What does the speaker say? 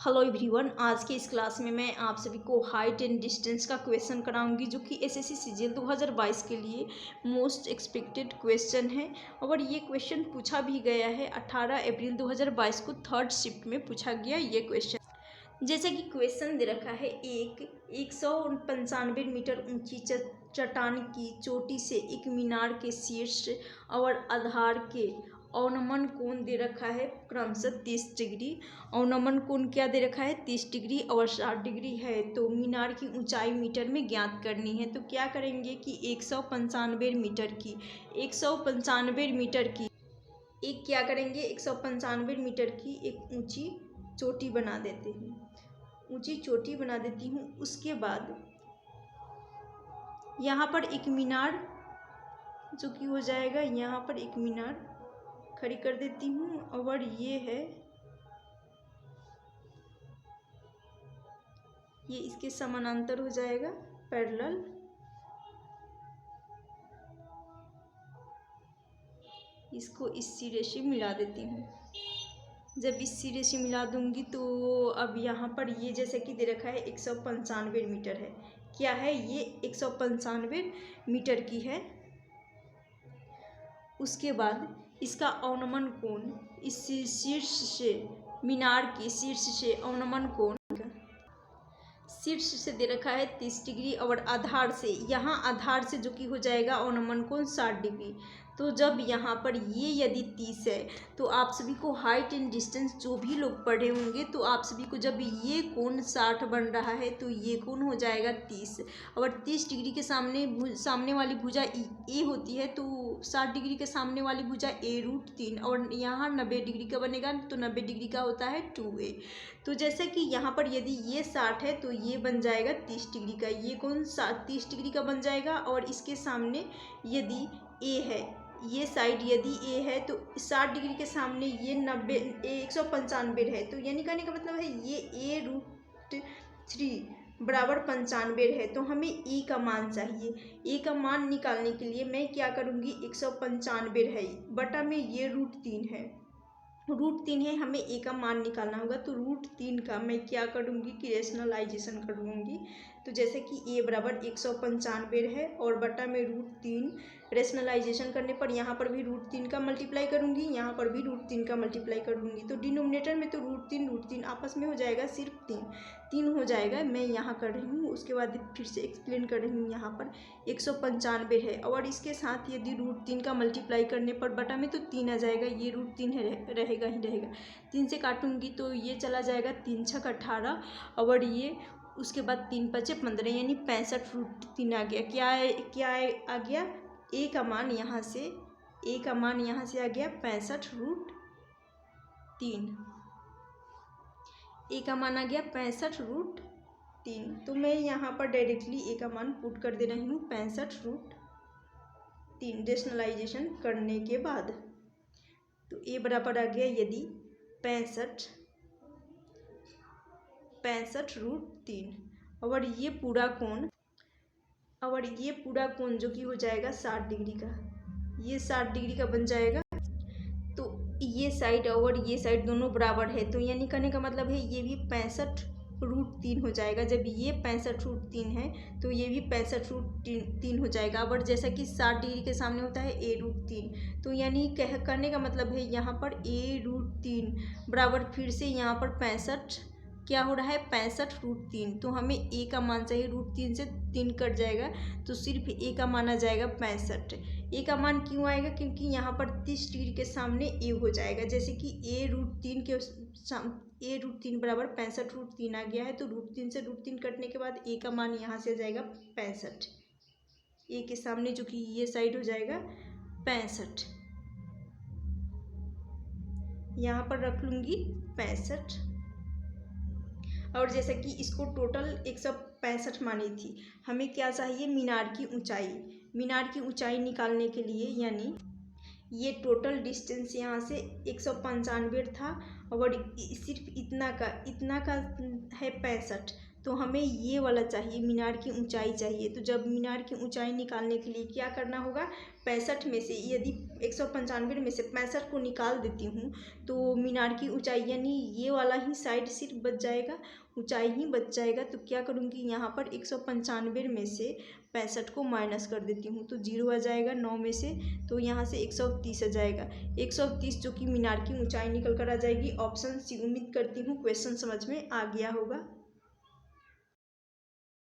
Hello everyone, आज के इस क्लास में मैं आप सभी को हाइट एंड डिस्टेंस का क्वेश्चन कराऊंगी जो कि एसएससी सीजीएल 2022 के लिए मोस्ट एक्सपेक्टेड क्वेश्चन है। और ये क्वेश्चन पूछा भी गया है 18 अप्रैल 2022 को थर्ड शिफ्ट में पूछा गया ये क्वेश्चन। जैसे कि क्वेश्चन दे रखा है, 195 मीटर ऊंची चट्टान की चोटी से एक मीनार के शीर्ष और आधार के अवनमन कोण दे रखा है क्रमशः 30 डिग्री। अवनमन कोण क्या दे रखा है? 30 डिग्री और 60 डिग्री है। तो मीनार की ऊंचाई मीटर में ज्ञात करनी है। तो क्या करेंगे कि 195 मीटर की एक क्या करेंगे 195 मीटर की एक ऊंची चोटी बना देते हैं। ऊंची चोटी बना देती हूँ। उसके बाद यहाँ पर एक मीनार जो कि हो जाएगा, यहाँ पर एक मीनार खड़ी कर देती हूँ। और ये है, ये इसके समानांतर हो जाएगा, पैरेलल। इसको इस सिरे से मिला देती हूँ। जब इस सिरे से मिला दूंगी तो अब यहाँ पर ये जैसे कि दे रखा है 195 मीटर है। क्या है ये? 195 मीटर की है। उसके बाद इसका अवनमन कोण इस शीर्ष से, मीनार के शीर्ष से अवनमन कोण शीर्ष से दे रखा है 30 डिग्री और आधार से, यहाँ आधार से जो कि हो जाएगा अवनमन कोण 60 डिग्री। तो जब यहाँ पर ये यदि 30 है तो आप सभी को हाइट एंड डिस्टेंस जो भी लोग पढ़े होंगे तो आप सभी को जब ये कोण 60 बन रहा है तो ये कोण हो जाएगा 30। और 30 डिग्री के सामने वाली भुजा ए होती है, तो 60 डिग्री के सामने वाली भुजा a√3 और यहाँ 90 डिग्री का बनेगा तो 90 डिग्री का होता है 2a। तो जैसे कि यहाँ पर यदि ये 60 है तो ये बन जाएगा 30 डिग्री का, ये कोण 30 डिग्री का बन जाएगा। और इसके सामने यदि ए है, ये साइड यदि ए है तो 60 डिग्री के सामने ये 195 है। तो यानी कहने का मतलब है ये a√3 बराबर 95 है। तो हमें ए का मान चाहिए। ए का मान निकालने के लिए मैं क्या करूँगी, 195 है बटा में ये √3 है, √3 है, हमें ए का मान निकालना होगा। तो √3 का मैं क्या करूँगी कि रेशनलाइजेशन करूँगी। तो जैसे कि ए बराबर 195 है और बटा में √3, रेशनलाइजेशन करने पर यहाँ पर भी √3 का मल्टीप्लाई करूँगी, यहाँ पर भी √3 का मल्टीप्लाई करूँगी। तो डिनोमिनेटर में तो √3 आपस में हो जाएगा सिर्फ 3 हो जाएगा। मैं यहाँ कर रही हूँ, उसके बाद फिर से एक्सप्लेन कर रही हूँ। यहाँ पर 195 है और इसके साथ यदि √3 का मल्टीप्लाई करने पर बटा में तो 3 आ जाएगा, ये √3 रहेगा ही रहेगा। 3 से काटूंगी तो ये चला जाएगा, 3 छक 18 और ये उसके बाद 3 पचे 15 यानी 65 √3 आ गया। क्या आ गया? ए का मान यहाँ से आ गया 65 √3। ए का मान आ गया 65 √3। तो मैं यहाँ पर डायरेक्टली ए का मान पुट कर दे रही हूँ 65 √3 रेशनलाइजेशन करने के बाद। तो ए बराबर आ गया यदि 65 √3 और ये पूरा कोण जो कि हो जाएगा 60 डिग्री का, ये 60 डिग्री का बन जाएगा। तो ये साइड और ये साइड दोनों बराबर है, तो यानी कहने का मतलब है ये भी 65 √3 हो जाएगा। जब ये 65 √3 है तो ये भी 65 √3 हो जाएगा। और जैसा कि 60 डिग्री के सामने होता है a√3, तो यानी करने का मतलब है यहाँ पर a√3 बराबर फिर से यहाँ पर 65 क्या हो रहा है 65 √3। तो हमें ए का मान चाहिए, √3 से 3 कट जाएगा तो सिर्फ ए का मान आ जाएगा 65। ए का मान क्यों आएगा? क्योंकि यहाँ पर 30 डिग्री के सामने ए हो जाएगा। जैसे कि a√3 बराबर 65 √3 आ गया है, तो √3 से √3 कटने के बाद ए का मान यहाँ से आ जाएगा 65। ए के सामने जो कि ये साइड हो जाएगा 65, यहाँ पर रख लूँगी 65। और जैसे कि इसको टोटल 165 मानी थी, हमें क्या चाहिए? मीनार की ऊंचाई निकालने के लिए, यानी ये टोटल डिस्टेंस यहाँ से 195 था और सिर्फ इतना का है 65, तो हमें ये वाला चाहिए, मीनार की ऊंचाई चाहिए। तो जब मीनार की ऊंचाई निकालने के लिए क्या करना होगा, 65 में से यदि 195 में से 65 को निकाल देती हूँ तो मीनार की ऊंचाई यानी ये वाला ही साइड सिर्फ बच जाएगा, ऊंचाई ही बच जाएगा। तो क्या करूँगी, यहाँ पर 195 में से 65 को माइनस कर देती हूँ तो 0 आ जाएगा 9 में से, तो यहाँ से 130 आ जाएगा। 130 जो कि मीनार की ऊंचाई निकल कर आ जाएगी। Option C. उम्मीद करती हूँ क्वेश्चन समझ में आ गया होगा।